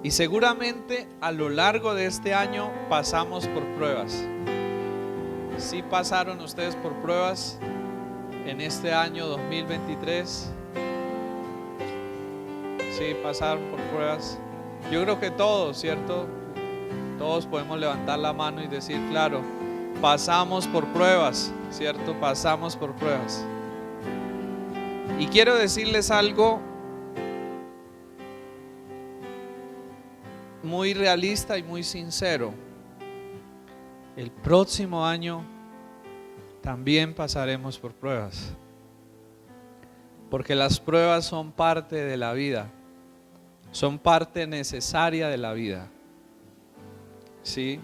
Y seguramente a lo largo de este año pasamos por pruebas. ¿Sí pasaron ustedes por pruebas en este año 2023? Sí, pasaron por pruebas. Yo creo que todos, ¿cierto? Todos podemos levantar la mano y decir, claro, pasamos por pruebas, ¿cierto? Pasamos por pruebas. Y quiero decirles algo muy realista y muy sincero. El próximo año también pasaremos por pruebas, porque las pruebas son parte de la vida, son parte necesaria de la vida, ¿sí?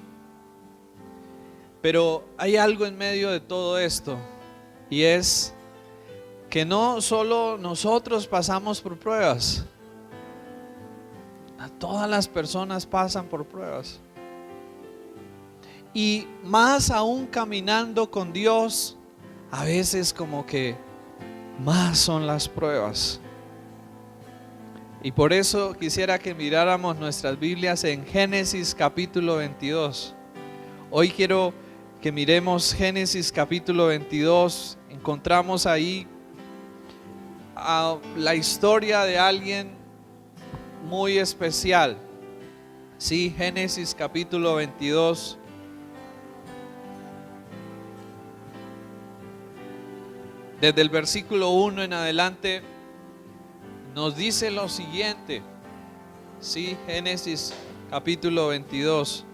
Pero hay algo en medio de todo esto, y es que no solo nosotros pasamos por pruebas, todas las personas pasan por pruebas. Y más aún caminando con Dios, a veces como que más son las pruebas. Y por eso quisiera que miráramos nuestras Biblias en Génesis capítulo 22. Hoy quiero que miremos Génesis capítulo 22. Encontramos ahí la historia de alguien muy especial. Sí, Génesis capítulo 22. Desde el versículo 1 en adelante nos dice lo siguiente. Sí, Génesis capítulo 22.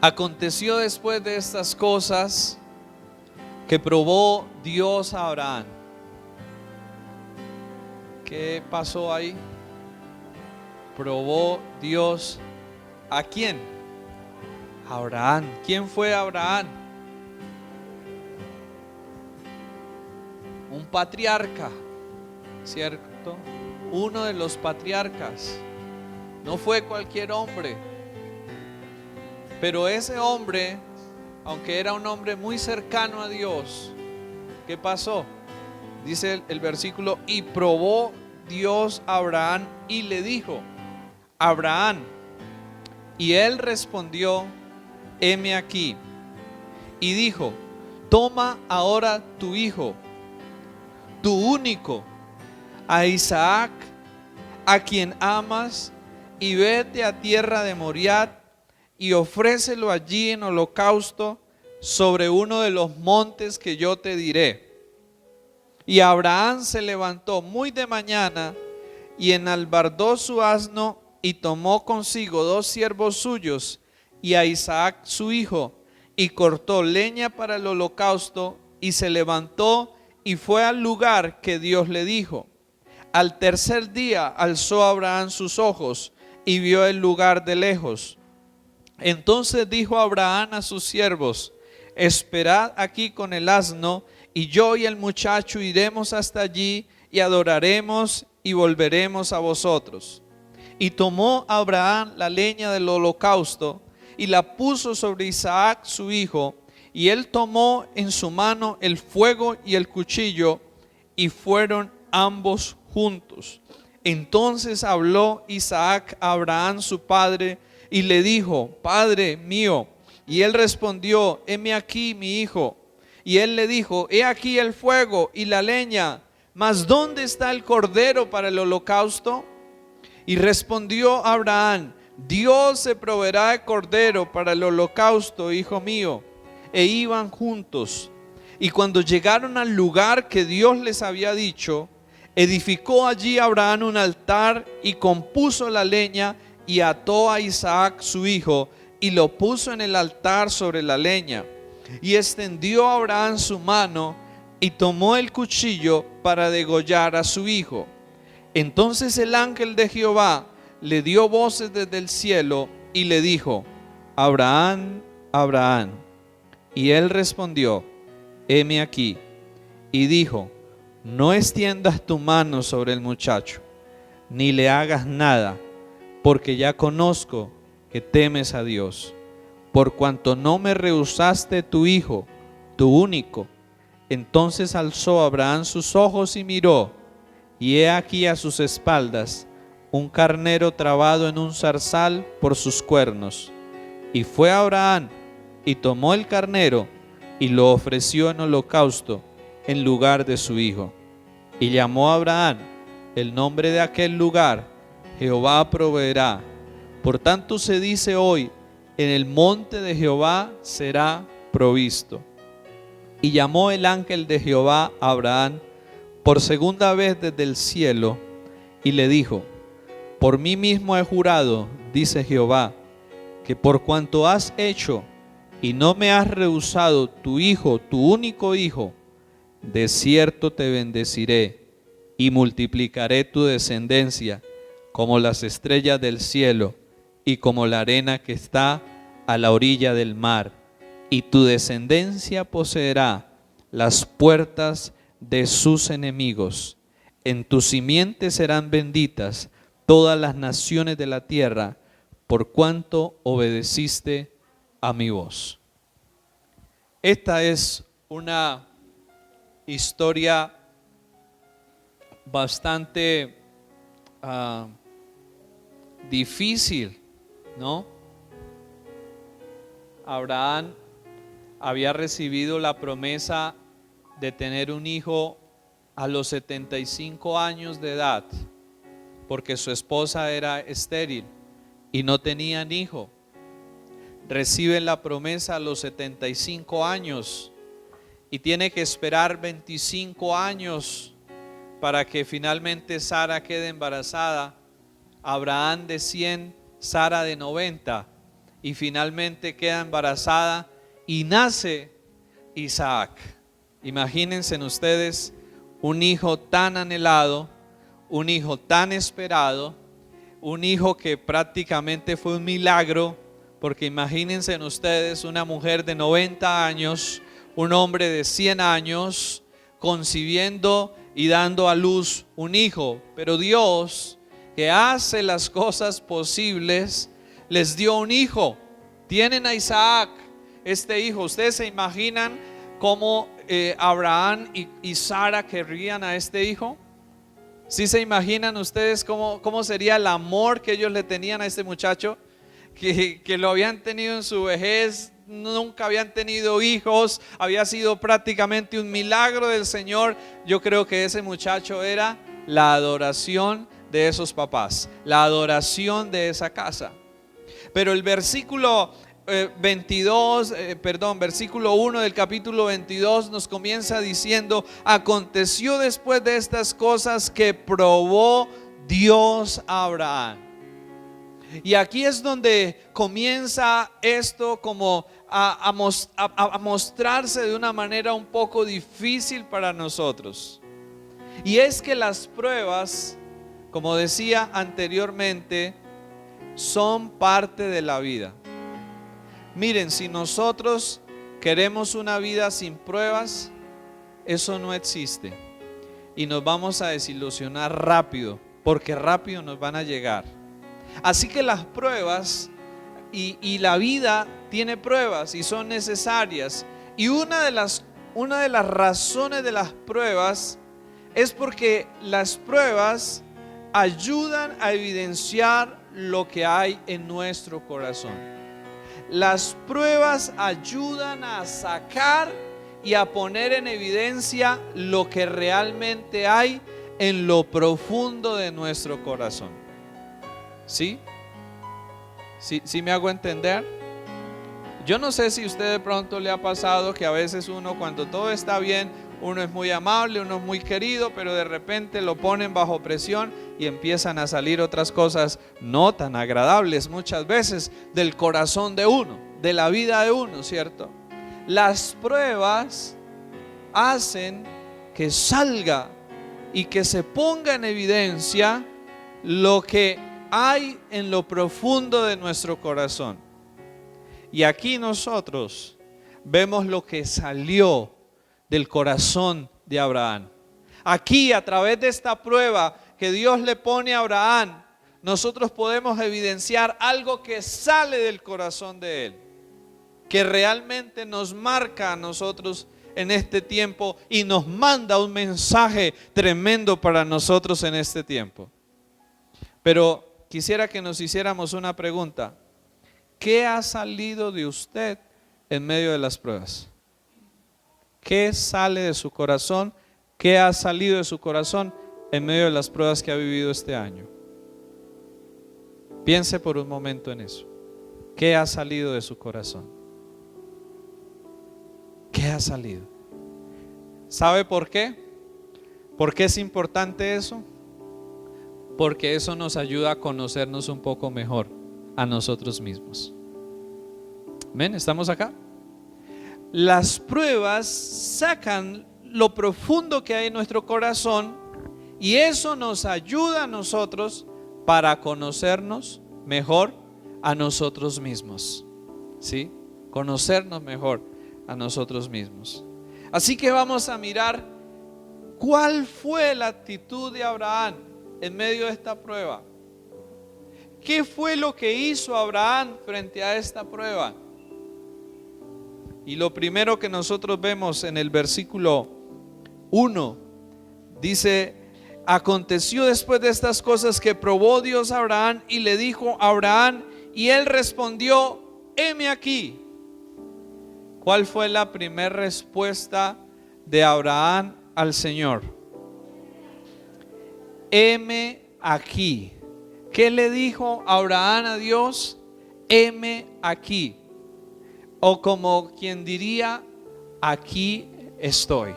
Aconteció después de estas cosas que probó Dios a Abraham. ¿Qué pasó ahí? Probó Dios ¿a quién? A Abraham. ¿Quién fue Abraham? Un patriarca, ¿cierto? Uno de los patriarcas. No fue cualquier hombre. Pero ese hombre, aunque era un hombre muy cercano a Dios, ¿qué pasó? Dice el versículo, y probó Dios a Abraham y le dijo, Abraham, y él respondió, heme aquí. Y dijo, toma ahora tu hijo, tu único, a Isaac, a quien amas, y vete a tierra de Moriah y ofrécelo allí en holocausto sobre uno de los montes que yo te diré. Y Abraham se levantó muy de mañana y enalbardó su asno y tomó consigo 2 siervos suyos y a Isaac su hijo, y cortó leña para el holocausto y se levantó y fue al lugar que Dios le dijo. Al tercer día alzó Abraham sus ojos y vio el lugar de lejos. Entonces dijo Abraham a sus siervos, esperad aquí con el asno, y yo y el muchacho iremos hasta allí y adoraremos y volveremos a vosotros. Y tomó Abraham la leña del holocausto y la puso sobre Isaac su hijo, y él tomó en su mano el fuego y el cuchillo, y fueron ambos juntos. Entonces habló Isaac a Abraham su padre y le dijo, Padre mío. Y él respondió, heme aquí mi hijo. Y él le dijo, he aquí el fuego y la leña, mas ¿dónde está el cordero para el holocausto? Y respondió Abraham, Dios se proveerá de cordero para el holocausto, hijo mío. E iban juntos. Y cuando llegaron al lugar que Dios les había dicho, edificó allí Abraham un altar y compuso la leña y ató a Isaac su hijo y lo puso en el altar sobre la leña. Y extendió Abraham su mano y tomó el cuchillo para degollar a su hijo. Entonces el ángel de Jehová le dio voces desde el cielo y le dijo, Abraham, Abraham. Y él respondió, heme aquí. Y dijo, no extiendas tu mano sobre el muchacho, ni le hagas nada, porque ya conozco que temes a Dios, por cuanto no me rehusaste tu hijo, tu único. Entonces alzó Abraham sus ojos y miró, y he aquí a sus espaldas un carnero trabado en un zarzal por sus cuernos. Y fue Abraham y tomó el carnero y lo ofreció en holocausto en lugar de su hijo. Y llamó a Abraham el nombre de aquel lugar: Jehová proveerá. Por tanto se dice hoy: en el monte de Jehová será provisto. Y llamó el ángel de Jehová a Abraham por segunda vez desde el cielo y le dijo: por mí mismo he jurado, dice Jehová, que por cuanto has hecho y no me has rehusado tu hijo, tu único hijo, de cierto te bendeciré y multiplicaré tu descendencia como las estrellas del cielo y como la arena que está a la orilla del mar. Y tu descendencia poseerá las puertas de sus enemigos. En tu simiente serán benditas todas las naciones de la tierra, por cuanto obedeciste a mi voz. Esta es una historia bastante difícil, ¿no? Abraham había recibido la promesa de tener un hijo a los 75 años de edad, porque su esposa era estéril y no tenían hijo. Reciben la promesa a los 75 años y tiene que esperar 25 años para que finalmente Sara quede embarazada. Abraham de 100, Sara de 90, y finalmente queda embarazada y nace Isaac. Imagínense ustedes un hijo tan anhelado, un hijo tan esperado, un hijo que prácticamente fue un milagro, porque imagínense ustedes una mujer de 90 años, un hombre de 100 años, concibiendo y dando a luz un hijo. Pero Dios, que hace las cosas posibles, les dio un hijo. Tienen a Isaac, este hijo. ¿Ustedes se imaginan cómo Abraham y Sara querrían a este hijo? ¿Sí se imaginan ustedes cómo sería el amor que ellos le tenían a este muchacho? Que lo habían tenido en su vejez, nunca habían tenido hijos, había sido prácticamente un milagro del Señor. Yo creo que ese muchacho era la adoración de esos papás, la adoración de esa casa. Pero el versículo versículo 1 del capítulo 22 nos comienza diciendo: aconteció después de estas cosas que probó Dios a Abraham. Y aquí es donde comienza esto como a mostrarse de una manera un poco difícil para nosotros. Y es que las pruebas, como decía anteriormente, son parte de la vida. Miren, si nosotros queremos una vida sin pruebas, eso no existe. Y nos vamos a desilusionar rápido, porque rápido nos van a llegar. Así que las pruebas y la vida tiene pruebas y son necesarias. Y una de las razones de las pruebas es porque las pruebas ayudan a evidenciar lo que hay en nuestro corazón. Las pruebas ayudan a sacar y a poner en evidencia lo que realmente hay en lo profundo de nuestro corazón. ¿Sí? ¿Sí me hago entender? Yo no sé si a usted de pronto le ha pasado que a veces uno, cuando todo está bien, uno es muy amable, uno es muy querido, pero de repente lo ponen bajo presión y empiezan a salir otras cosas no tan agradables muchas veces del corazón de uno, de la vida de uno, ¿cierto? Las pruebas hacen que salga y que se ponga en evidencia lo que hay en lo profundo de nuestro corazón. Y aquí nosotros vemos lo que salió del corazón de Abraham. Aquí, a través de esta prueba que Dios le pone a Abraham, nosotros podemos evidenciar algo que sale del corazón de él, que realmente nos marca a nosotros en este tiempo y nos manda un mensaje tremendo para nosotros en este tiempo. Pero quisiera que nos hiciéramos una pregunta. ¿Qué ha salido de usted en medio de las pruebas? ¿Qué sale de su corazón? ¿Qué ha salido de su corazón en medio de las pruebas que ha vivido este año? Piense por un momento en eso. ¿Qué ha salido de su corazón? ¿Qué ha salido? ¿Sabe por qué? ¿Por qué es importante eso? Porque eso nos ayuda a conocernos un poco mejor a nosotros mismos. ¿Ven? ¿Estamos acá? Las pruebas sacan lo profundo que hay en nuestro corazón y eso nos ayuda a nosotros para conocernos mejor a nosotros mismos. ¿Sí? Conocernos mejor a nosotros mismos. Así que vamos a mirar cuál fue la actitud de Abraham en medio de esta prueba. ¿Qué fue lo que hizo Abraham frente a esta prueba? Y lo primero que nosotros vemos en el versículo 1 dice: aconteció después de estas cosas que probó Dios a Abraham y le dijo a Abraham, y él respondió: heme aquí. ¿Cuál fue la primera respuesta de Abraham al Señor? Heme aquí. ¿Qué le dijo Abraham a Dios? Heme aquí. O como quien diría: aquí estoy.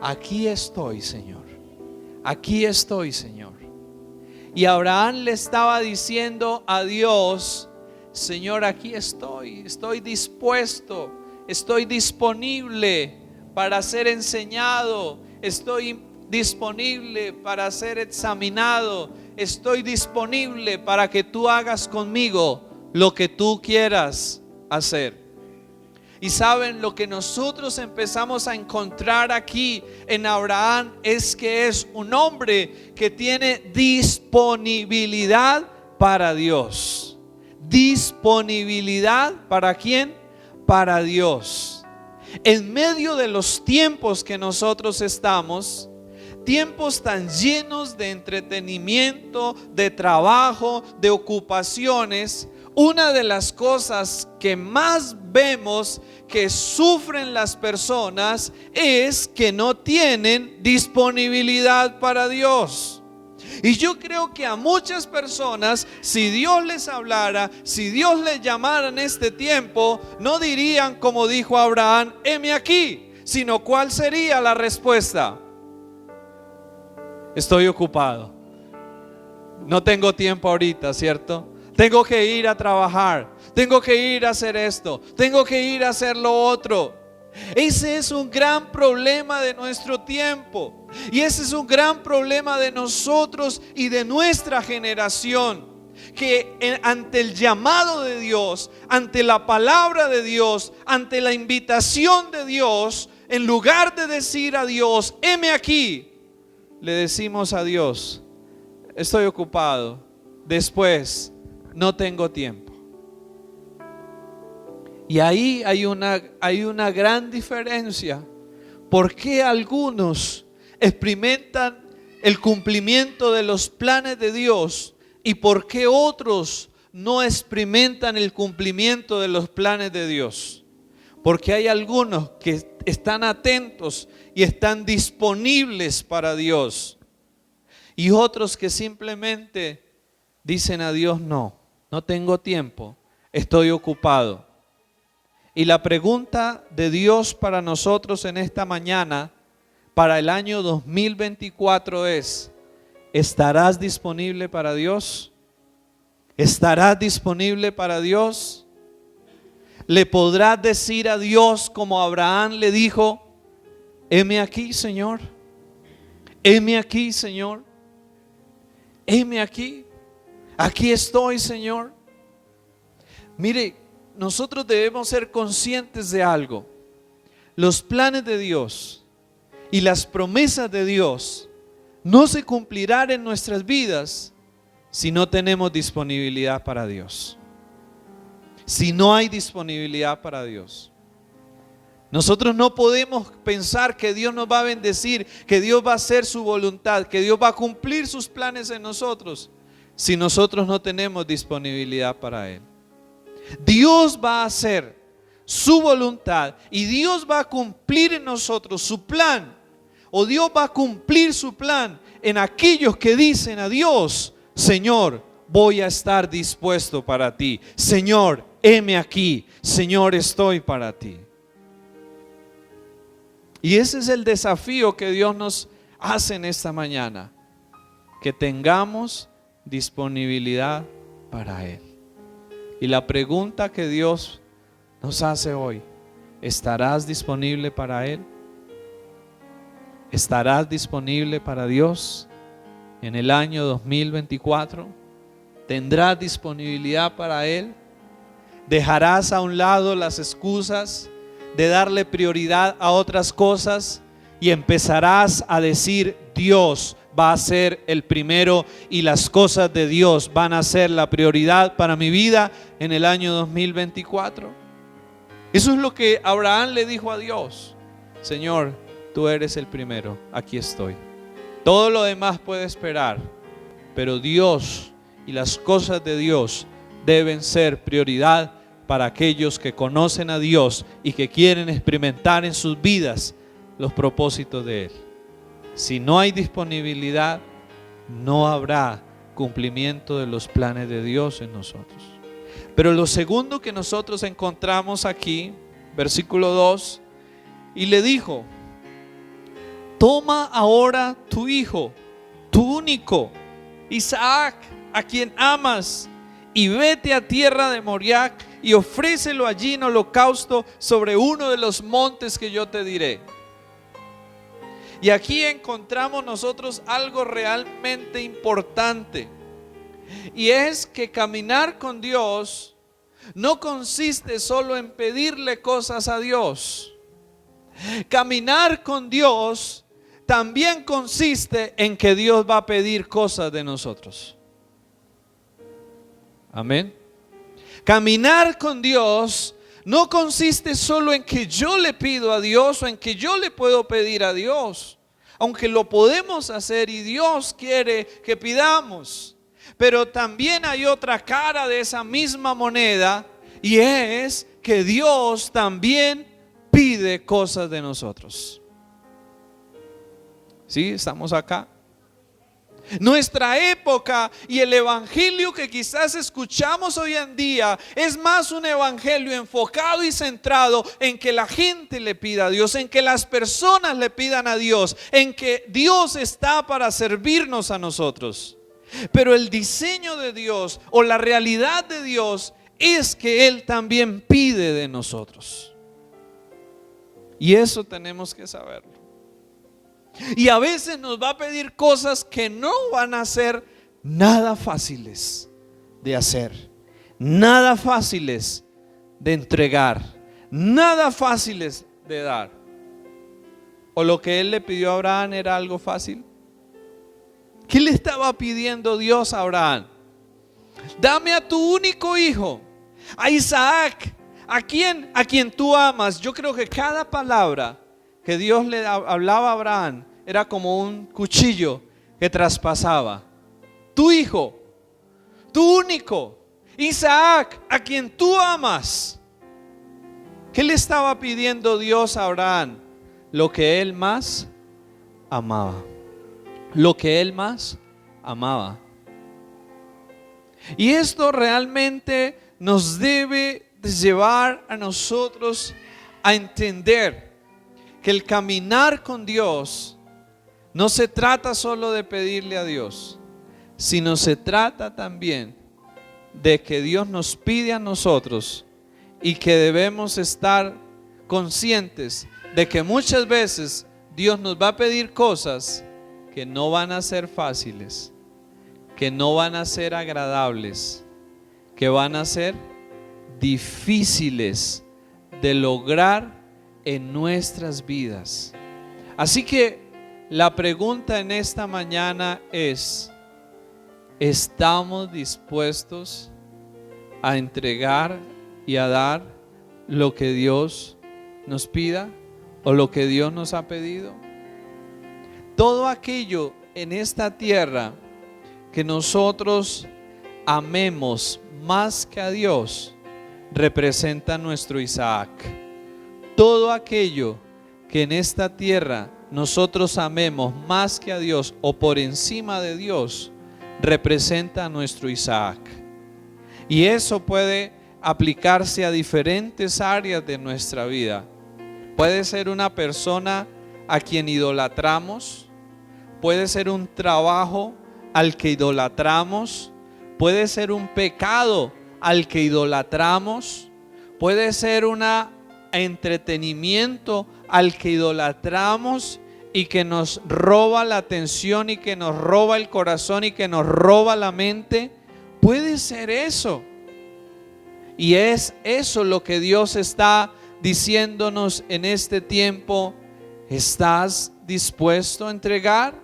Aquí estoy, Señor. Aquí estoy, Señor. Y Abraham le estaba diciendo a Dios: Señor, aquí estoy. Estoy dispuesto. Estoy disponible para ser enseñado. Estoy disponible para ser examinado. Estoy disponible para que tú hagas conmigo lo que tú quieras hacer. Y saben, lo que nosotros empezamos a encontrar aquí en Abraham es que es un hombre que tiene disponibilidad para Dios. Disponibilidad ¿para quién? Para Dios. En medio de los tiempos que nosotros estamos, tiempos tan llenos de entretenimiento, de trabajo, de ocupaciones, una de las cosas que más vemos que sufren las personas es que no tienen disponibilidad para Dios. Y yo creo que a muchas personas, si Dios les hablara, si Dios les llamara en este tiempo, no dirían como dijo Abraham: heme aquí, sino ¿cuál sería la respuesta? Estoy ocupado. No tengo tiempo ahorita, ¿cierto? Tengo que ir a trabajar, tengo que ir a hacer esto, tengo que ir a hacer lo otro. Ese es un gran problema de nuestro tiempo. Y ese es un gran problema de nosotros y de nuestra generación. Que ante el llamado de Dios, ante la palabra de Dios, ante la invitación de Dios, en lugar de decir a Dios: heme aquí, le decimos a Dios: estoy ocupado, después, no tengo tiempo. Y ahí hay una gran diferencia. ¿Por qué algunos experimentan el cumplimiento de los planes de Dios y por qué otros no experimentan el cumplimiento de los planes de Dios? Porque hay algunos que están atentos y están disponibles para Dios, y otros que simplemente dicen a Dios: no tengo tiempo, estoy ocupado. Y la pregunta de Dios para nosotros en esta mañana, para el año 2024 es: ¿estarás disponible para Dios? ¿Estarás disponible para Dios? ¿Le podrás decir a Dios como Abraham le dijo: heme aquí, Señor? Heme aquí, Señor. Heme aquí. Aquí estoy, Señor. Mire, nosotros debemos ser conscientes de algo. Los planes de Dios y las promesas de Dios no se cumplirán en nuestras vidas si no tenemos disponibilidad para Dios. Si no hay disponibilidad para Dios. Nosotros no podemos pensar que Dios nos va a bendecir, que Dios va a hacer su voluntad, que Dios va a cumplir sus planes en nosotros, si nosotros no tenemos disponibilidad para Él. Dios va a hacer su voluntad y Dios va a cumplir en nosotros su plan, o Dios va a cumplir su plan en aquellos que dicen a Dios: Señor, voy a estar dispuesto para ti. Señor, heme aquí. Señor, estoy para ti. Y ese es el desafío que Dios nos hace en esta mañana, que tengamos disponibilidad para Él. Y la pregunta que Dios nos hace hoy: ¿estarás disponible para Él? ¿Estarás disponible para Dios en el año 2024? ¿Tendrás disponibilidad para Él? ¿Dejarás a un lado las excusas de darle prioridad a otras cosas y empezarás a decir: Dios va a ser el primero y las cosas de Dios van a ser la prioridad para mi vida en el año 2024? Eso es lo que Abraham le dijo a Dios: Señor, tú eres el primero, aquí estoy. Todo lo demás puede esperar, pero Dios y las cosas de Dios deben ser prioridad para aquellos que conocen a Dios y que quieren experimentar en sus vidas los propósitos de Él. Si no hay disponibilidad, no habrá cumplimiento de los planes de Dios en nosotros. Pero lo segundo que nosotros encontramos aquí, versículo 2, y le dijo: toma ahora tu hijo, tu único, Isaac, a quien amas, y vete a tierra de Moriah y ofrécelo allí en holocausto sobre uno de los montes que yo te diré. Y aquí encontramos nosotros algo realmente importante, y es que caminar con Dios no consiste solo en pedirle cosas a Dios. Caminar con Dios también consiste en que Dios va a pedir cosas de nosotros. Amén. Caminar con Dios no consiste solo en que yo le pido a Dios o en que yo le puedo pedir a Dios, aunque lo podemos hacer y Dios quiere que pidamos. Pero también hay otra cara de esa misma moneda, y es que Dios también pide cosas de nosotros. ¿Sí? ¿Estamos acá? Nuestra época y el evangelio que quizás escuchamos hoy en día es más un evangelio enfocado y centrado en que la gente le pida a Dios, en que las personas le pidan a Dios, en que Dios está para servirnos a nosotros. Pero el diseño de Dios o la realidad de Dios es que Él también pide de nosotros. Y eso tenemos que saberlo. Y a veces nos va a pedir cosas que no van a ser nada fáciles de hacer, nada fáciles de entregar, nada fáciles de dar. ¿O lo que Él le pidió a Abraham era algo fácil? ¿Qué le estaba pidiendo Dios a Abraham? Dame a tu único hijo, a Isaac, a quien tú amas. Yo creo que cada palabra que Dios le hablaba a Abraham era como un cuchillo que traspasaba. Tu hijo, tu único, Isaac, a quien tú amas. ¿Qué le estaba pidiendo Dios a Abraham? Lo que él más amaba. Lo que él más amaba. Y esto realmente nos debe llevar a nosotros a entender que el caminar con Dios no se trata solo de pedirle a Dios, sino se trata también de que Dios nos pide a nosotros y que debemos estar conscientes de que muchas veces Dios nos va a pedir cosas que no van a ser fáciles, que no van a ser agradables, que van a ser difíciles de lograr en nuestras vidas. Así que la pregunta en esta mañana es: ¿estamos dispuestos a entregar y a dar lo que Dios nos pida o lo que Dios nos ha pedido? Todo aquello en esta tierra que nosotros amemos más que a Dios representa a nuestro Isaac. Todo aquello que en esta tierra nosotros amemos más que a Dios o por encima de Dios representa a nuestro Isaac. Y eso puede aplicarse a diferentes áreas de nuestra vida. Puede ser una persona a quien idolatramos, puede ser un trabajo al que idolatramos, puede ser un pecado al que idolatramos, puede ser un entretenimiento al que idolatramos y que nos roba la atención y que nos roba el corazón y que nos roba la mente. Puede ser eso. Y es eso lo que Dios está diciéndonos en este tiempo. ¿Estás dispuesto a entregar?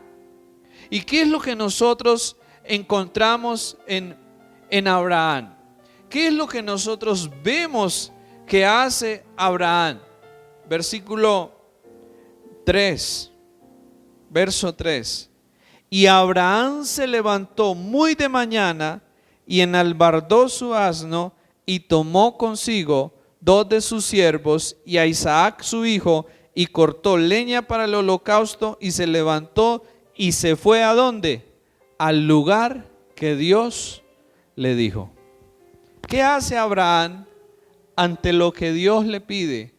¿Y qué es lo que nosotros encontramos en Abraham? ¿Qué es lo que nosotros vemos que hace Abraham? Versículo 3, verso 3. Y Abraham se levantó muy de mañana y enalbardó su asno y tomó consigo 2 de sus siervos y a Isaac su hijo y cortó leña para el holocausto y se levantó y se fue ¿a dónde? Al lugar que Dios le dijo. ¿Qué hace Abraham ante lo que Dios le pide?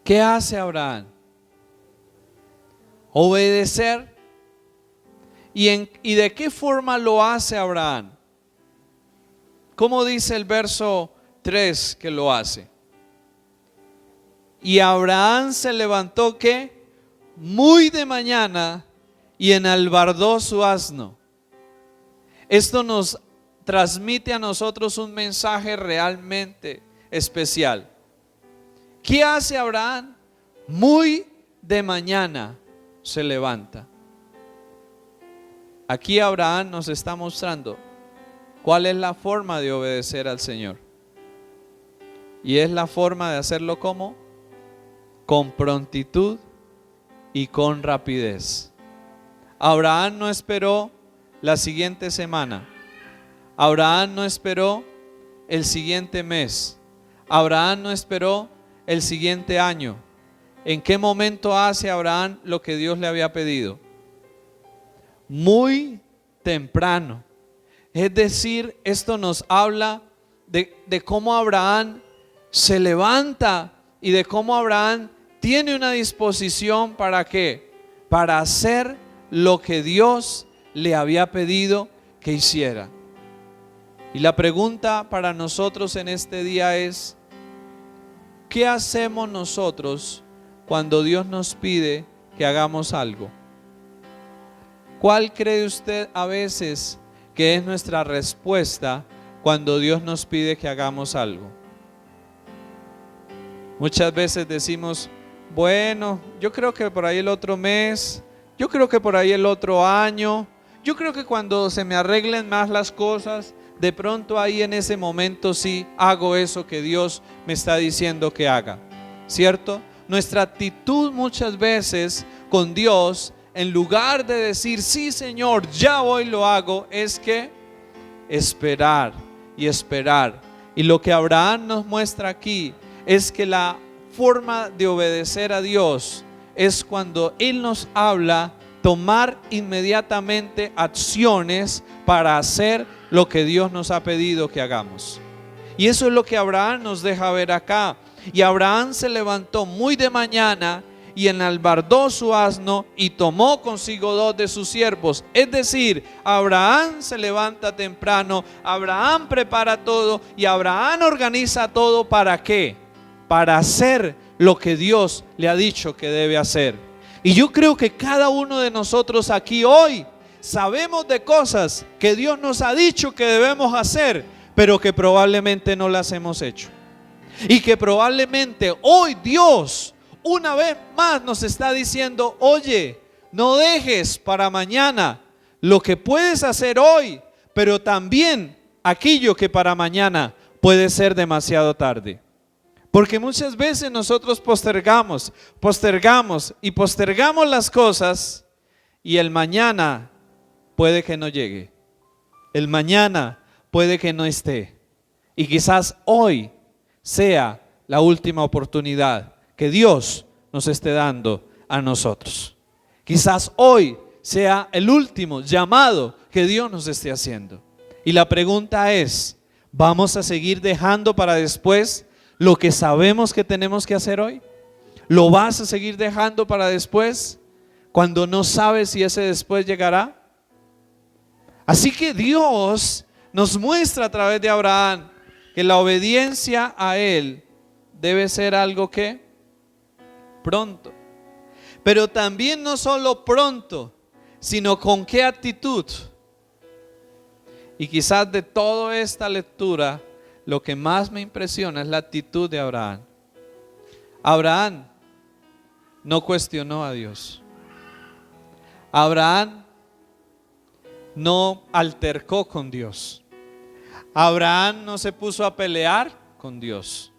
¿Qué hace Abraham? Obedecer. ¿Y de qué forma lo hace Abraham? ¿Cómo dice el verso 3 que lo hace? Y Abraham se levantó ¿qué? Muy de mañana y enalbardó su asno. Esto nos transmite a nosotros un mensaje realmente especial. ¿Qué hace Abraham? Muy de mañana se levanta. Aquí Abraham nos está mostrando cuál es la forma de obedecer al Señor. Y es la forma de hacerlo ¿cómo? Con prontitud y con rapidez. Abraham no esperó la siguiente semana. Abraham no esperó el siguiente mes. Abraham no esperó el siguiente año. ¿En qué momento hace Abraham lo que Dios le había pedido? Muy temprano. Es decir, esto nos habla de cómo Abraham se levanta y de cómo Abraham tiene una disposición ¿para qué? Para hacer lo que Dios le había pedido que hiciera. Y la pregunta para nosotros en este día es: ¿qué hacemos nosotros cuando Dios nos pide que hagamos algo? ¿Cuál cree usted a veces que es nuestra respuesta cuando Dios nos pide que hagamos algo? Muchas veces decimos: bueno, yo creo que por ahí el otro mes, yo creo que por ahí el otro año, yo creo que cuando se me arreglen más las cosas, de pronto ahí en ese momento sí hago eso que Dios me está diciendo que haga, ¿cierto? Nuestra actitud muchas veces con Dios, en lugar de decir sí Señor, ya voy lo hago, es que esperar y esperar. Y lo que Abraham nos muestra aquí es que la forma de obedecer a Dios es cuando Él nos habla, tomar inmediatamente acciones para hacer lo que Dios nos ha pedido que hagamos. Y eso es lo que Abraham nos deja ver acá. Y Abraham se levantó muy de mañana y enalbardó su asno y tomó consigo 2 de sus siervos. Es decir, Abraham se levanta temprano, Abraham prepara todo y Abraham organiza todo. ¿Para qué? Para hacer lo que Dios le ha dicho que debe hacer. Y yo creo que cada uno de nosotros aquí hoy sabemos de cosas que Dios nos ha dicho que debemos hacer, pero que probablemente no las hemos hecho. Y que probablemente hoy Dios una vez más nos está diciendo: oye, no dejes para mañana lo que puedes hacer hoy, pero también aquello que para mañana puede ser demasiado tarde. Porque muchas veces nosotros postergamos y postergamos las cosas, y el mañana puede que no llegue. El mañana puede que no esté. Y quizás hoy sea la última oportunidad que Dios nos esté dando a nosotros. Quizás hoy sea el último llamado que Dios nos esté haciendo. Y la pregunta es, ¿vamos a seguir dejando para después lo que sabemos que tenemos que hacer hoy? ¿Lo vas a seguir dejando para después cuando no sabes si ese después llegará? Así que Dios nos muestra a través de Abraham que la obediencia a Él debe ser algo que pronto. Pero también no solo pronto, sino con qué actitud. Y quizás de toda esta lectura, lo que más me impresiona es la actitud de Abraham. Abraham no cuestionó a Dios. Abraham no altercó con Dios. Abraham no se puso a pelear con Dios.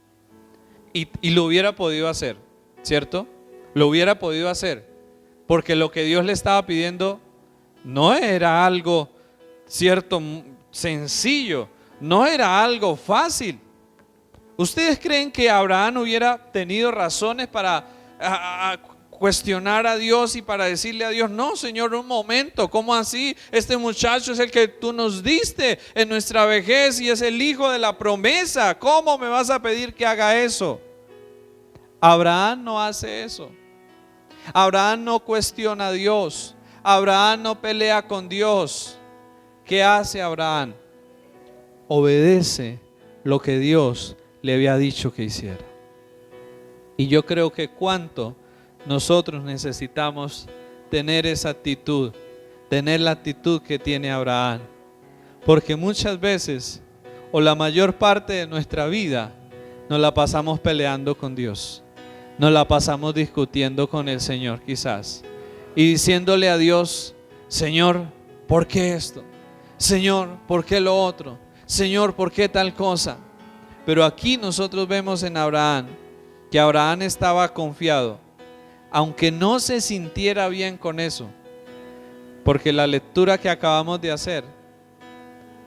Y lo hubiera podido hacer, ¿cierto? Lo hubiera podido hacer. Porque lo que Dios le estaba pidiendo no era algo, cierto, sencillo. No era algo fácil. ¿Ustedes creen que Abraham hubiera tenido razones para cuestionar a Dios y para decirle a Dios, no, Señor, un momento, ¿cómo así? Este muchacho es el que tú nos diste en nuestra vejez y es el hijo de la promesa. ¿Cómo me vas a pedir que haga eso? Abraham no hace eso. Abraham no cuestiona a Dios. Abraham no pelea con Dios. ¿Qué hace Abraham? Obedece lo que Dios le había dicho que hiciera. Y yo creo que cuánto nosotros necesitamos tener esa actitud, tener la actitud que tiene Abraham. Porque muchas veces, o la mayor parte de nuestra vida, nos la pasamos peleando con Dios. Nos la pasamos discutiendo con el Señor quizás. Y diciéndole a Dios, Señor, ¿por qué esto? Señor, ¿por qué lo otro? Señor, ¿por qué tal cosa? Pero aquí nosotros vemos en Abraham que Abraham estaba confiado, aunque no se sintiera bien con eso, porque la lectura que acabamos de hacer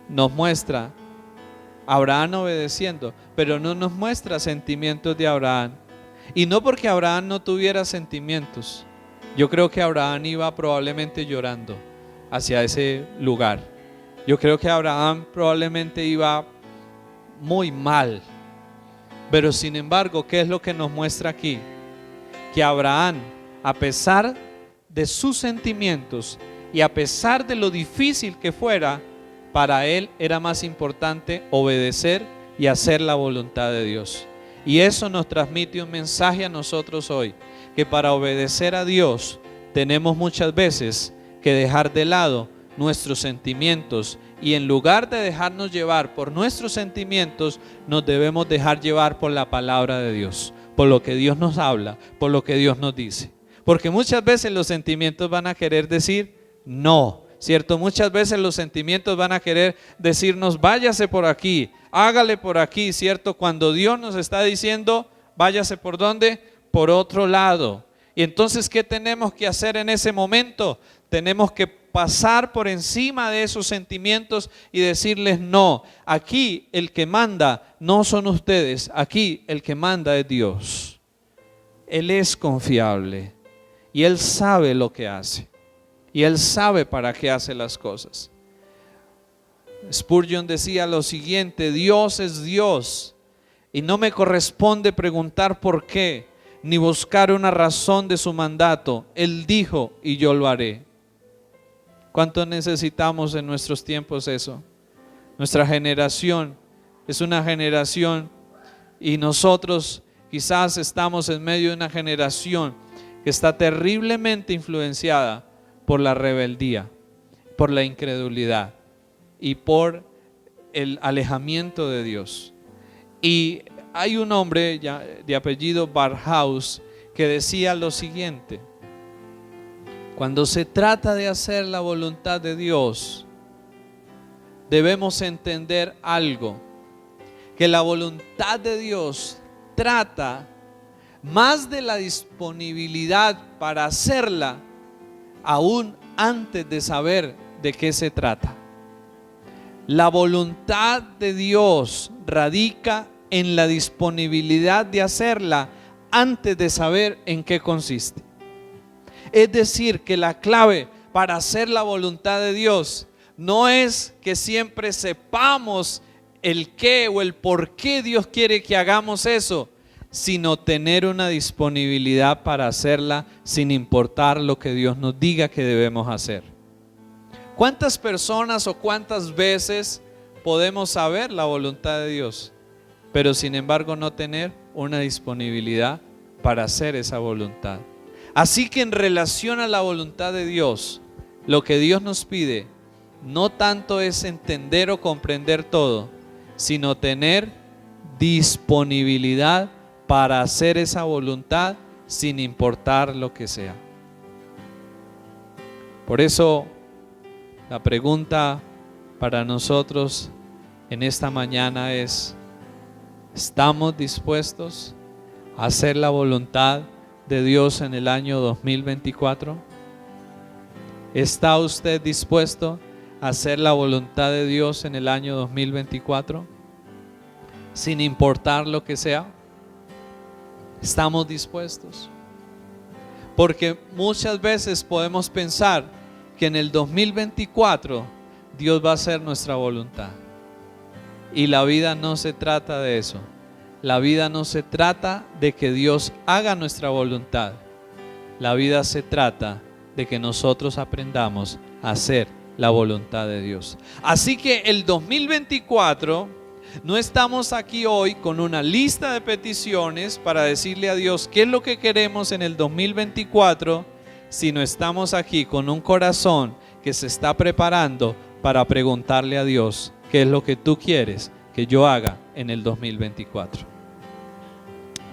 nos muestra a Abraham obedeciendo, pero no nos muestra sentimientos de Abraham. Y no porque Abraham no tuviera sentimientos. Yo creo que Abraham iba probablemente llorando hacia ese lugar. Yo creo que Abraham probablemente iba muy mal. Pero sin embargo, ¿qué es lo que nos muestra aquí? Que Abraham, a pesar de sus sentimientos y a pesar de lo difícil que fuera, para él era más importante obedecer y hacer la voluntad de Dios. Y eso nos transmite un mensaje a nosotros hoy, que para obedecer a Dios tenemos muchas veces que dejar de lado nuestros sentimientos, y en lugar de dejarnos llevar por nuestros sentimientos, nos debemos dejar llevar por la palabra de Dios, por lo que Dios nos habla, por lo que Dios nos dice. Porque muchas veces los sentimientos van a querer decir no, ¿cierto? Muchas veces los sentimientos van a querer decirnos váyase por aquí, hágale por aquí, ¿cierto? Cuando Dios nos está diciendo váyase por ¿dónde? Por otro lado. Y entonces, ¿qué tenemos que hacer en ese momento? Tenemos que pasar por encima de esos sentimientos y decirles no, aquí el que manda no son ustedes, aquí el que manda es Dios. Él es confiable y Él sabe lo que hace y Él sabe para qué hace las cosas. Spurgeon decía lo siguiente: Dios es Dios y no me corresponde preguntar por qué ni buscar una razón de su mandato. Él dijo y yo lo haré. ¿Cuánto necesitamos en nuestros tiempos eso? Nuestra generación es una generación, y nosotros quizás estamos en medio de una generación que está terriblemente influenciada por la rebeldía, por la incredulidad y por el alejamiento de Dios. Y hay un hombre de apellido Barthouse que decía lo siguiente: cuando se trata de hacer la voluntad de Dios, debemos entender algo, que la voluntad de Dios trata más de la disponibilidad para hacerla, aún antes de saber de qué se trata. La voluntad de Dios radica en la disponibilidad de hacerla antes de saber en qué consiste. Es decir, que la clave para hacer la voluntad de Dios no es que siempre sepamos el qué o el por qué Dios quiere que hagamos eso, sino tener una disponibilidad para hacerla sin importar lo que Dios nos diga que debemos hacer. ¿Cuántas personas o cuántas veces podemos saber la voluntad de Dios, pero sin embargo no tener una disponibilidad para hacer esa voluntad? Así que en relación a la voluntad de Dios, lo que Dios nos pide no tanto es entender o comprender todo, sino tener disponibilidad para hacer esa voluntad sin importar lo que sea. Por eso la pregunta para nosotros en esta mañana es: ¿estamos dispuestos a hacer la voluntad de Dios en el año 2024? ¿Está usted dispuesto a hacer la voluntad de Dios en el año 2024? Sin importar lo que sea. ¿Estamos dispuestos? Porque muchas veces podemos pensar que en el 2024 Dios va a hacer nuestra voluntad. Y la vida no se trata de eso. La vida no se trata de que Dios haga nuestra voluntad. La vida se trata de que nosotros aprendamos a hacer la voluntad de Dios. Así que el 2024 no estamos aquí hoy con una lista de peticiones para decirle a Dios qué es lo que queremos en el 2024, sino estamos aquí con un corazón que se está preparando para preguntarle a Dios qué es lo que tú quieres que yo haga en el 2024.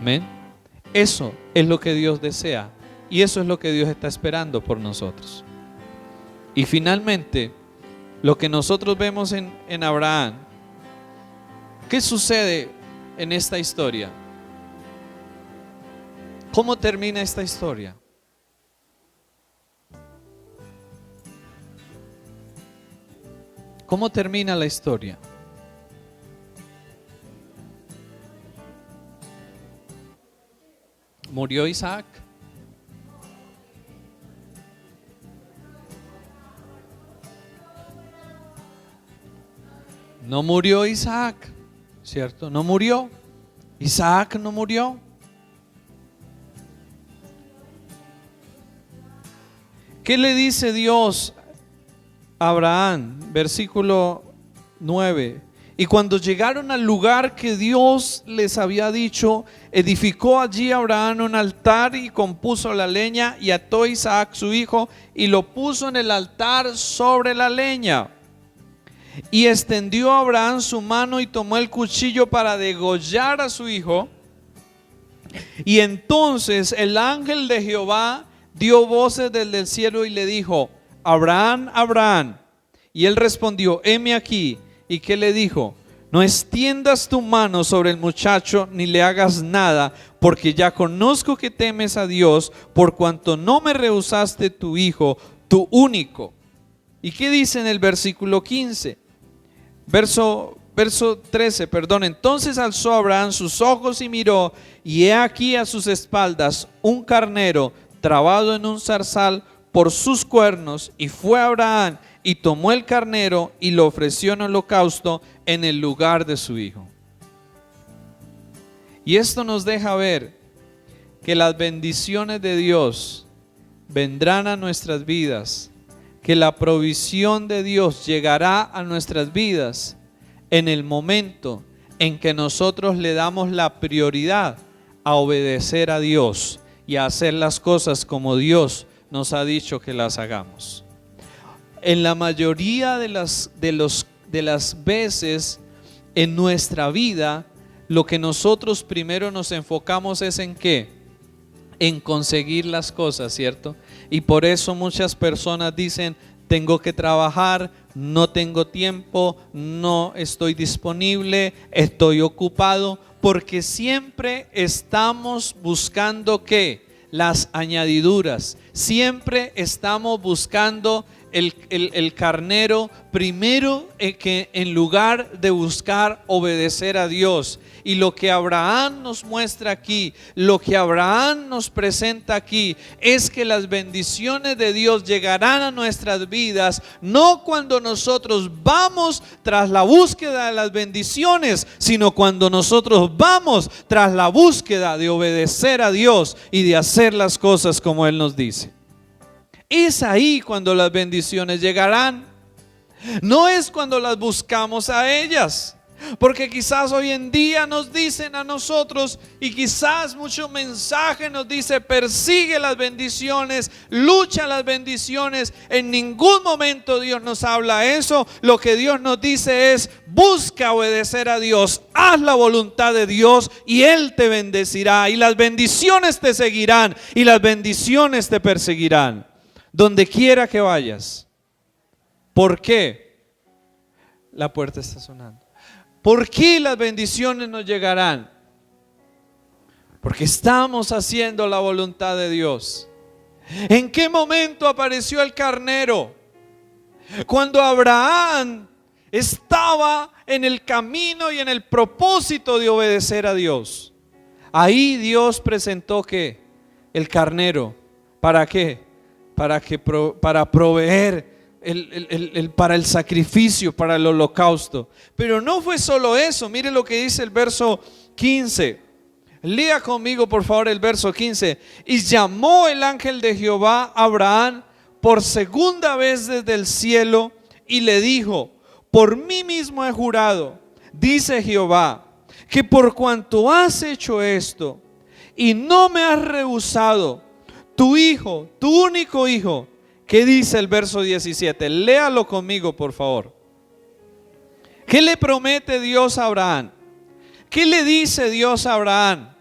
Amén. Eso es lo que Dios desea y eso es lo que Dios está esperando por nosotros. Y finalmente, lo que nosotros vemos en Abraham, ¿qué sucede en esta historia? ¿Cómo termina esta historia? ¿Cómo termina la historia? ¿Murió Isaac? No murió Isaac, ¿cierto? No murió. Isaac no murió. ¿Qué le dice Dios a Abraham? Versículo 9. Y cuando llegaron al lugar que Dios les había dicho, edificó allí Abraham un altar y compuso la leña y ató a Isaac su hijo y lo puso en el altar sobre la leña. Y extendió Abraham su mano y tomó el cuchillo para degollar a su hijo. Y entonces el ángel de Jehová dio voces desde el cielo y le dijo: Abraham, Abraham. Y él respondió: heme aquí. ¿Y qué le dijo? No extiendas tu mano sobre el muchacho ni le hagas nada, porque ya conozco que temes a Dios, por cuanto no me rehusaste tu hijo, tu único. ¿Y qué dice en el versículo 15? Verso 13, perdón. Entonces alzó Abraham sus ojos y miró, y he aquí a sus espaldas un carnero trabado en un zarzal por sus cuernos, y fue Abraham y tomó el carnero y lo ofreció en holocausto en el lugar de su hijo. Y esto nos deja ver que las bendiciones de Dios vendrán a nuestras vidas, que la provisión de Dios llegará a nuestras vidas en el momento en que nosotros le damos la prioridad a obedecer a Dios y a hacer las cosas como Dios nos ha dicho que las hagamos. En la mayoría de las veces en nuestra vida, lo que nosotros primero nos enfocamos es en ¿qué? En conseguir las cosas, ¿cierto? Y por eso muchas personas dicen: tengo que trabajar, no tengo tiempo, no estoy disponible, estoy ocupado, porque siempre estamos buscando ¿qué? Las añadiduras. Siempre estamos buscando el carnero primero, que en lugar de buscar obedecer a Dios. Y lo que Abraham nos muestra aquí, lo que Abraham nos presenta aquí, es que las bendiciones de Dios llegarán a nuestras vidas no cuando nosotros vamos tras la búsqueda de las bendiciones, sino cuando nosotros vamos tras la búsqueda de obedecer a Dios y de hacer las cosas como Él nos dice. Es ahí cuando las bendiciones llegarán. No es cuando las buscamos a ellas. Porque quizás hoy en día nos dicen a nosotros, y quizás mucho mensaje nos dice: persigue las bendiciones, lucha las bendiciones. En ningún momento Dios nos habla eso. Lo que Dios nos dice es: busca obedecer a Dios, haz la voluntad de Dios y Él te bendecirá, y las bendiciones te seguirán y las bendiciones te perseguirán donde quiera que vayas. ¿Por qué? La puerta está sonando. ¿Por qué las bendiciones nos llegarán? Porque estamos haciendo la voluntad de Dios. ¿En qué momento apareció el carnero? Cuando Abraham estaba en el camino y en el propósito de obedecer a Dios. Ahí Dios presentó ¿qué? El carnero. ¿Para qué? Para proveer para el sacrificio, para el holocausto. Pero no fue solo eso. Mire lo que dice el verso 15. Lea conmigo por favor el verso 15. Y llamó el ángel de Jehová a Abraham por segunda vez desde el cielo y le dijo: por mí mismo he jurado, dice Jehová, que por cuanto has hecho esto y no me has rehusado tu hijo, tu único hijo. ¿Qué dice el verso 17? Léalo conmigo por favor. ¿Qué le promete Dios a Abraham? ¿Qué le dice Dios a Abraham?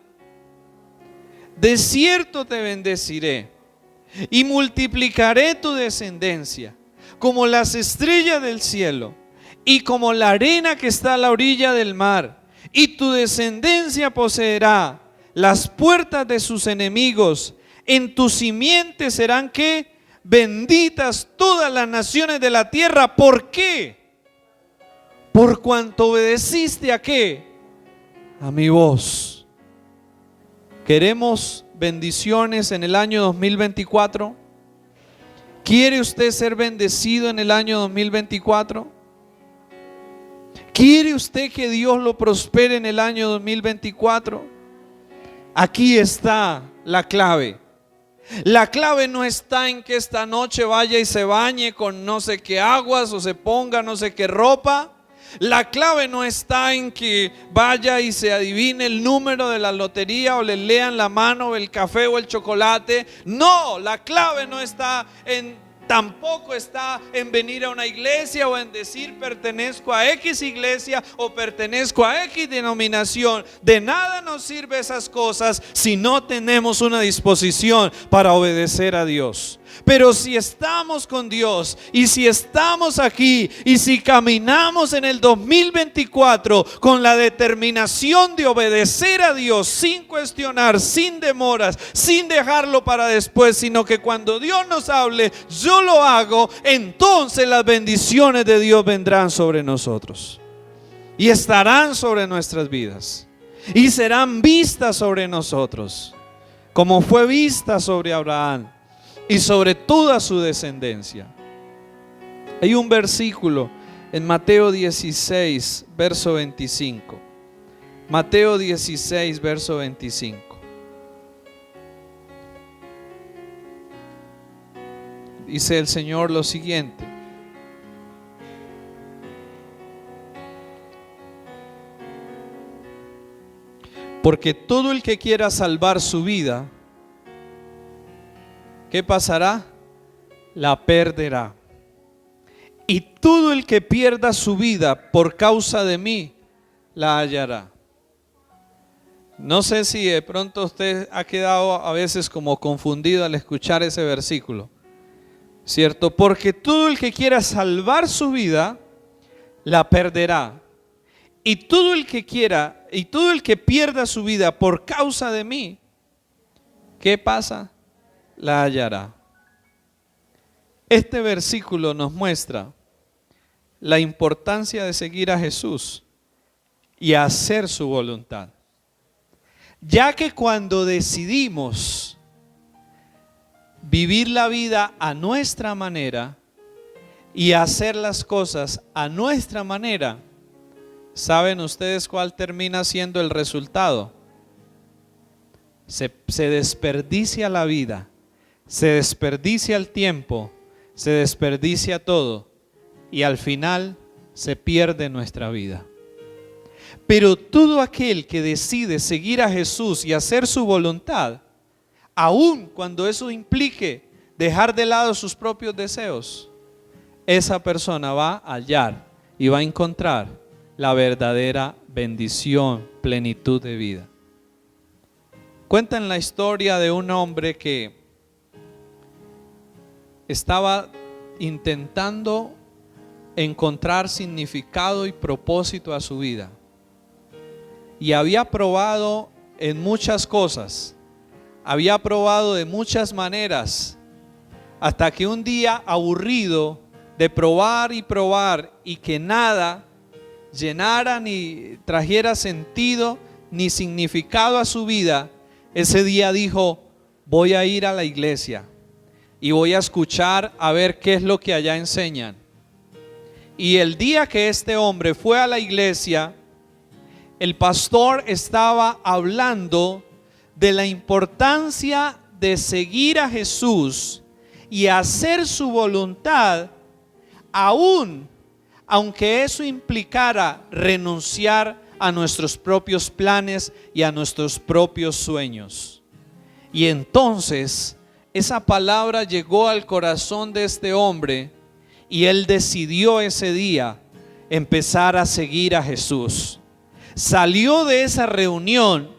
De cierto te bendeciré y multiplicaré tu descendencia como las estrellas del cielo y como la arena que está a la orilla del mar, y tu descendencia poseerá las puertas de sus enemigos. En tu simiente serán ¿qué? Benditas todas las naciones de la tierra. ¿Por qué? Por cuanto obedeciste ¿a qué? A mi voz. ¿Queremos bendiciones en el año 2024? ¿Quiere usted ser bendecido en el año 2024? ¿Quiere usted que Dios lo prospere en el año 2024? Aquí está la clave. La clave no está en que esta noche vaya y se bañe con no sé qué aguas o se ponga no sé qué ropa. La clave no está en que vaya y se adivine el número de la lotería o le lean la mano el café o el chocolate. No, la clave no está tampoco está en venir a una iglesia o en decir pertenezco a X iglesia o pertenezco a X denominación. De nada nos sirve esas cosas si no tenemos una disposición para obedecer a Dios. Pero si estamos con Dios y si estamos aquí y si caminamos en el 2024 con la determinación de obedecer a Dios sin cuestionar, sin demoras, sin dejarlo para después, sino que cuando Dios nos hable, yo lo hago, entonces las bendiciones de Dios vendrán sobre nosotros y estarán sobre nuestras vidas y serán vistas sobre nosotros, como fue vista sobre Abraham y sobre toda su descendencia. Hay un versículo en Mateo 16, verso 25. Mateo 16, verso 25. Dice el Señor lo siguiente: porque todo el que quiera salvar su vida, ¿qué pasará? La perderá. Y todo el que pierda su vida por causa de mí, la hallará. No sé si de pronto usted ha quedado a veces como confundido al escuchar ese versículo, ¿cierto? Porque todo el que quiera salvar su vida, la perderá. Y todo el que pierda su vida por causa de mí, ¿qué pasa? La hallará. Este versículo nos muestra la importancia de seguir a Jesús y hacer su voluntad. Ya que cuando decidimos vivir la vida a nuestra manera y hacer las cosas a nuestra manera, ¿saben ustedes cuál termina siendo el resultado? Se desperdicia la vida, se desperdicia el tiempo, se desperdicia todo y al final se pierde nuestra vida. Pero todo aquel que decide seguir a Jesús y hacer su voluntad, aun cuando eso implique dejar de lado sus propios deseos, esa persona va a hallar y va a encontrar la verdadera bendición, plenitud de vida. Cuentan la historia de un hombre que estaba intentando encontrar significado y propósito a su vida. Y había probado en muchas cosas, había probado de muchas maneras, hasta que un día, aburrido de probar y que nada llenara ni trajera sentido ni significado a su vida, ese día dijo: voy a ir a la iglesia y voy a escuchar a ver qué es lo que allá enseñan. Y el día que este hombre fue a la iglesia, el pastor estaba hablando de la importancia de seguir a Jesús y hacer su voluntad, aunque eso implicara renunciar a nuestros propios planes y a nuestros propios sueños. Y entonces esa palabra llegó al corazón de este hombre y él decidió ese día empezar a seguir a Jesús. Salió de esa reunión,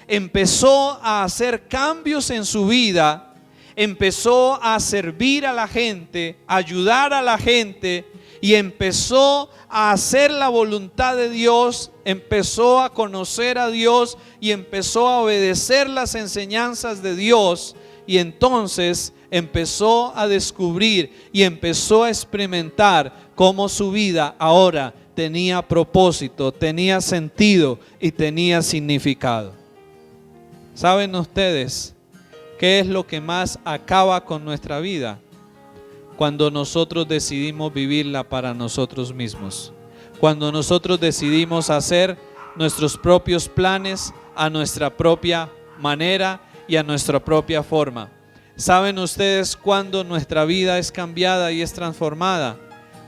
empezó a hacer cambios en su vida, empezó a servir a la gente, ayudar a la gente y empezó a hacer la voluntad de Dios, empezó a conocer a Dios y empezó a obedecer las enseñanzas de Dios. Y entonces empezó a descubrir y empezó a experimentar cómo su vida ahora tenía propósito, tenía sentido y tenía significado. ¿Saben ustedes qué es lo que más acaba con nuestra vida? Cuando nosotros decidimos vivirla para nosotros mismos. Cuando nosotros decidimos hacer nuestros propios planes a nuestra propia manera y a nuestra propia forma. ¿Saben ustedes cuándo nuestra vida es cambiada y es transformada?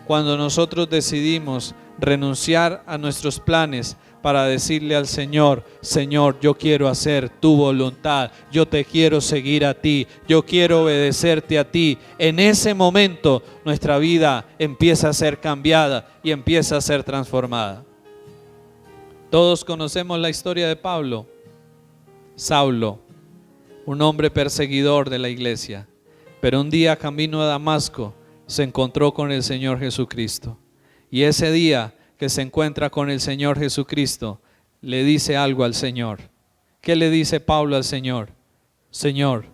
Cuando nosotros decidimos renunciar a nuestros planes para decirle al Señor: Señor, yo quiero hacer tu voluntad, yo te quiero seguir a ti, yo quiero obedecerte a ti. En ese momento nuestra vida empieza a ser cambiada y empieza a ser transformada. Todos conocemos la historia de Pablo, Saulo, un hombre perseguidor de la iglesia, pero un día camino a Damasco se encontró con el Señor Jesucristo. Y ese día que se encuentra con el Señor Jesucristo, le dice algo al Señor. ¿Qué le dice Pablo al Señor? Señor,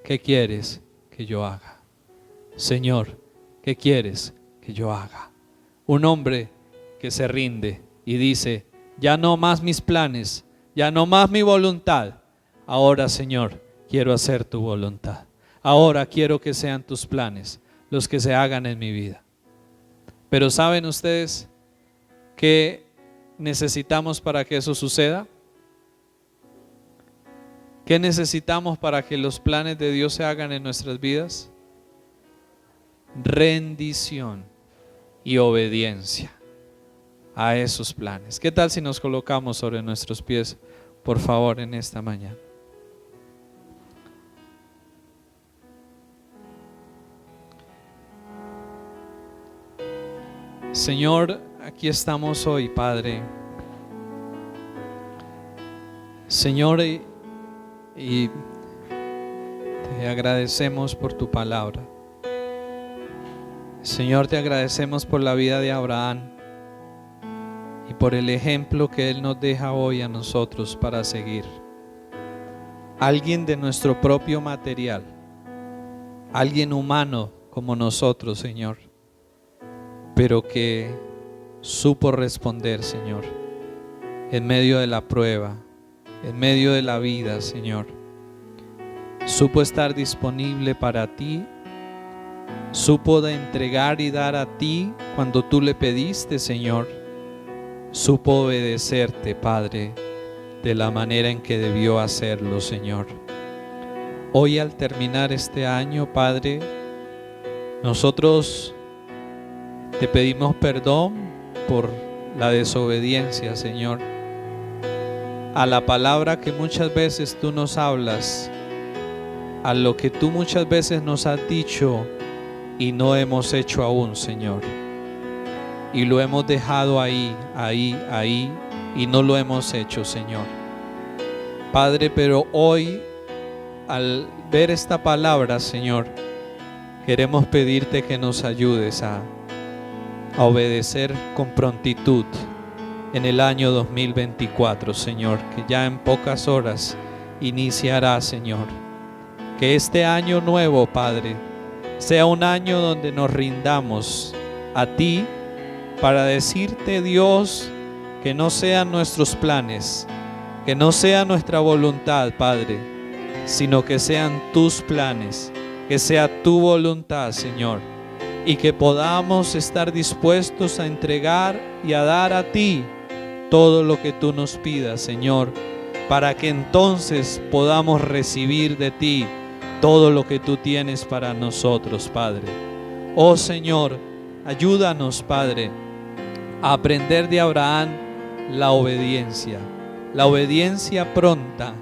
¿qué quieres que yo haga? Señor, ¿qué quieres que yo haga? Un hombre que se rinde y dice: ya no más mis planes, ya no más mi voluntad. Ahora, Señor, quiero hacer tu voluntad. Ahora quiero que sean tus planes los que se hagan en mi vida. Pero ¿saben ustedes qué necesitamos para que eso suceda? ¿Qué necesitamos para que los planes de Dios se hagan en nuestras vidas? Rendición y obediencia a esos planes. ¿Qué tal si nos colocamos sobre nuestros pies, por favor, en esta mañana? Señor, aquí estamos hoy, Padre. Señor, y te agradecemos por tu palabra. Señor, te agradecemos por la vida de Abraham y por el ejemplo que él nos deja hoy a nosotros para seguir. Alguien de nuestro propio material, alguien humano como nosotros, Señor, pero que supo responder, Señor, en medio de la prueba, en medio de la vida, Señor. Supo estar disponible para ti, supo de entregar y dar a ti cuando tú le pediste, Señor. Supo obedecerte, Padre, de la manera en que debió hacerlo, Señor. Hoy, al terminar este año, Padre, nosotros te pedimos perdón por la desobediencia, Señor, a la palabra que muchas veces tú nos hablas, a lo que tú muchas veces nos has dicho y no hemos hecho aún, Señor. Y lo hemos dejado ahí, y no lo hemos hecho, Señor. Padre, pero hoy, al ver esta palabra, Señor, queremos pedirte que nos ayudes a obedecer con prontitud en el año 2024, Señor, que ya en pocas horas iniciará, Señor. Que este año nuevo, Padre, sea un año donde nos rindamos a ti para decirte, Dios, que no sean nuestros planes, que no sea nuestra voluntad, Padre, sino que sean tus planes, que sea tu voluntad, Señor, y que podamos estar dispuestos a entregar y a dar a ti todo lo que tú nos pidas, Señor, para que entonces podamos recibir de ti todo lo que tú tienes para nosotros, Padre. Oh Señor, ayúdanos, Padre, a aprender de Abraham la obediencia pronta,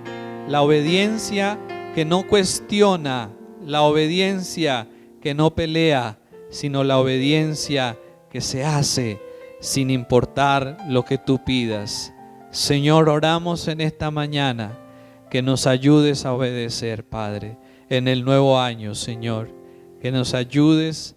la obediencia que no cuestiona, la obediencia que no pelea, sino la obediencia que se hace sin importar lo que tú pidas. Señor, oramos en esta mañana que nos ayudes a obedecer, Padre, en el nuevo año, Señor, que nos ayudes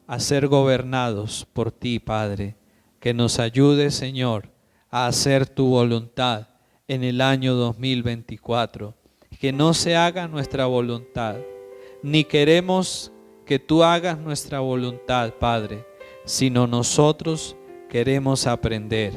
a ser gobernados por ti, Padre, que nos ayudes, Señor, a hacer tu voluntad en el año 2024, que no se haga nuestra voluntad, ni queremos que tú hagas nuestra voluntad, Padre, sino nosotros queremos aprender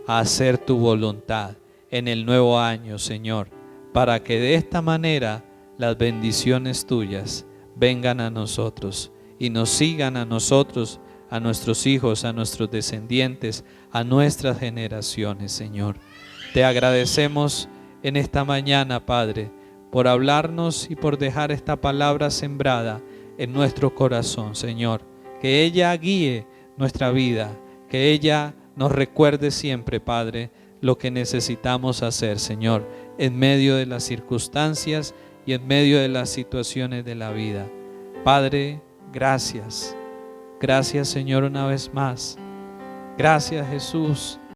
a hacer tu voluntad en el nuevo año, Señor, para que de esta manera las bendiciones tuyas vengan a nosotros y nos sigan a nosotros, a nuestros hijos, a nuestros descendientes, a nuestras generaciones, Señor. Te agradecemos en esta mañana, Padre, por hablarnos y por dejar esta palabra sembrada en nuestro corazón, Señor. Que ella guíe nuestra vida, que ella nos recuerde siempre, Padre, lo que necesitamos hacer, Señor, en medio de las circunstancias y en medio de las situaciones de la vida. Padre, gracias. Gracias, Señor, una vez más. Gracias, Jesús.